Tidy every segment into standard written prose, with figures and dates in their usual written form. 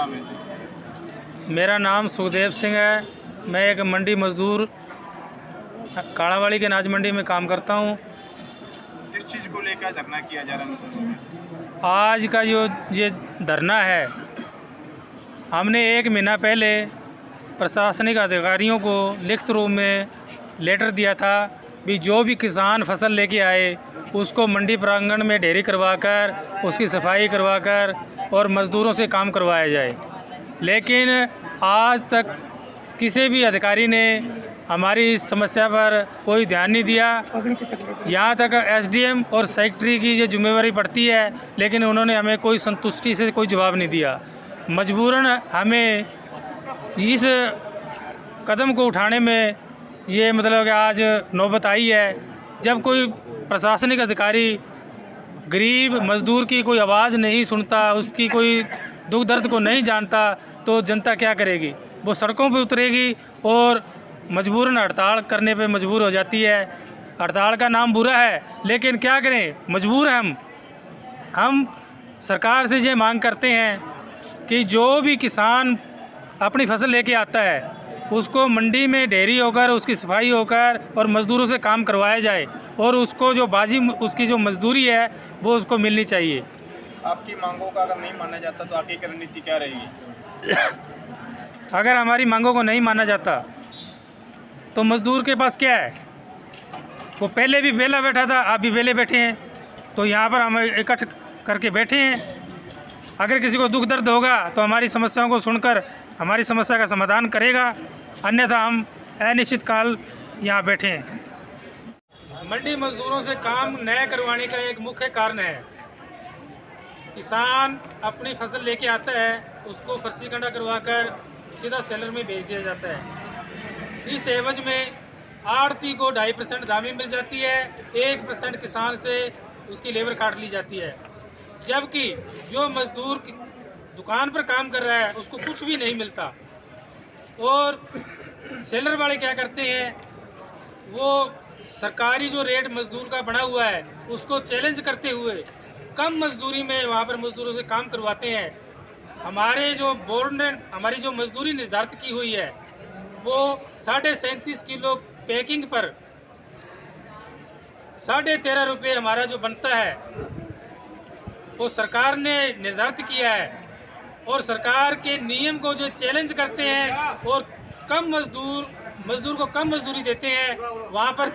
नाम है? मेरा नाम सुखदेव सिंह है। मैं एक मंडी मजदूर काड़ावाली के अनाज मंडी में काम करता हूँ। किस चीज़ को लेकर धरना किया जा रहा है? आज का जो ये धरना है, हमने 1 महीना पहले प्रशासनिक अधिकारियों को लिखित रूप में लेटर दिया था भी जो भी किसान फसल लेके आए उसको मंडी प्रांगण में ढेरी करवाकर उसकी सफाई करवाकर और मज़दूरों से काम करवाया जाए। लेकिन आज तक किसी भी अधिकारी ने हमारी इस समस्या पर कोई ध्यान नहीं दिया। यहाँ तक एसडीएम और सेक्रेटरी की ये जिम्मेवारी पड़ती है, लेकिन उन्होंने हमें कोई संतुष्टि से कोई जवाब नहीं दिया। मजबूरन हमें इस कदम को उठाने में ये मतलब कि आज नौबत आई है। जब कोई प्रशासनिक अधिकारी गरीब मजदूर की कोई आवाज़ नहीं सुनता, उसकी कोई दुख दर्द को नहीं जानता, तो जनता क्या करेगी? वो सड़कों पर उतरेगी और मजबूरन हड़ताल करने पे मजबूर हो जाती है। हड़ताल का नाम बुरा है, लेकिन क्या करें, मजबूर हैं हम सरकार से ये मांग करते हैं कि जो भी किसान अपनी फसल लेके आता है उसको मंडी में ढेरी होकर उसकी सफाई होकर और मज़दूरों से काम करवाया जाए और उसको जो उसकी जो मजदूरी है वो उसको मिलनी चाहिए। आपकी मांगों का अगर नहीं माना जाता तो आपकी रणनीति क्या रहेगी? अगर हमारी मांगों को नहीं माना जाता तो मज़दूर के पास क्या है? वो पहले भी वेला बैठा था, आप भी वेले बैठे हैं, तो यहाँ पर हम इकट्ठ करके बैठे हैं। अगर किसी को दुख दर्द होगा तो हमारी समस्याओं को सुनकर हमारी समस्या का समाधान करेगा, अन्यथा हम अनिश्चित काल यहाँ बैठे हैं। मंडी मजदूरों से काम न करवाने का एक मुख्य कारण है, किसान अपनी फसल लेके आता है, उसको फर्जी कंडा करवाकर सीधा सेलर में भेज दिया जाता है। इस एवज में आड़ती को 2.5% दामी मिल जाती है, 1% किसान से उसकी लेबर काट ली जाती है। जबकि जो मजदूर दुकान पर काम कर रहा है उसको कुछ भी नहीं मिलता। और सेलर वाले क्या करते हैं, वो सरकारी जो रेट मजदूर का बना हुआ है उसको चैलेंज करते हुए कम मजदूरी में वहाँ पर मजदूरों से काम करवाते हैं। हमारे जो बोर्ड ने हमारी जो मजदूरी निर्धारित की हुई है वो 37.5 किलो पैकिंग पर 13.5 रुपये हमारा जो बनता है वो सरकार ने निर्धारित किया है। और सरकार के नियम को जो चैलेंज करते हैं और कम मजदूर को कम मजदूरी देते हैं, वहाँ पर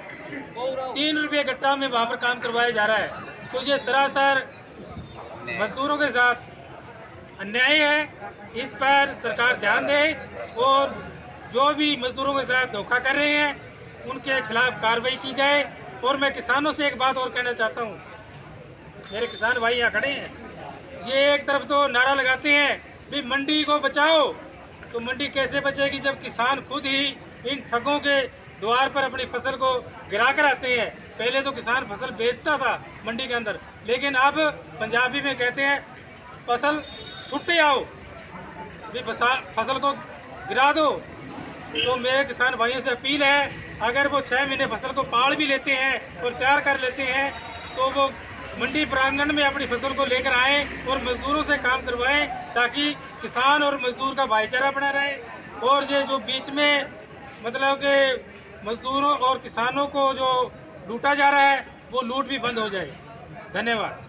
3 रुपये गट्टा में वहाँ पर काम करवाया जा रहा है। तो ये सरासर मजदूरों के साथ अन्याय है। इस पर सरकार ध्यान दे और जो भी मजदूरों के साथ धोखा कर रहे हैं उनके खिलाफ कार्रवाई की जाए। और मैं किसानों से एक बात और कहना चाहता हूँ, मेरे किसान भाई यहाँ खड़े हैं, ये एक तरफ तो नारा लगाते हैं भी मंडी को बचाओ, तो मंडी कैसे बचेगी जब किसान खुद ही इन ठगों के द्वार पर अपनी फसल को गिरा कर आते हैं। पहले तो किसान फसल बेचता था मंडी के अंदर, लेकिन अब पंजाबी में कहते हैं फसल छुट्टे आओ, भी फसल को गिरा दो। तो मेरे किसान भाइयों से अपील है, अगर वो 6 महीने फसल को पाल भी लेते हैं और तैयार कर लेते हैं तो वो मंडी प्रांगण में अपनी फसल को लेकर आएँ और मजदूरों से काम करवाएं, ताकि किसान और मजदूर का भाईचारा बना रहे और ये जो बीच में मतलब कि मजदूरों और किसानों को जो लूटा जा रहा है वो लूट भी बंद हो जाए। धन्यवाद।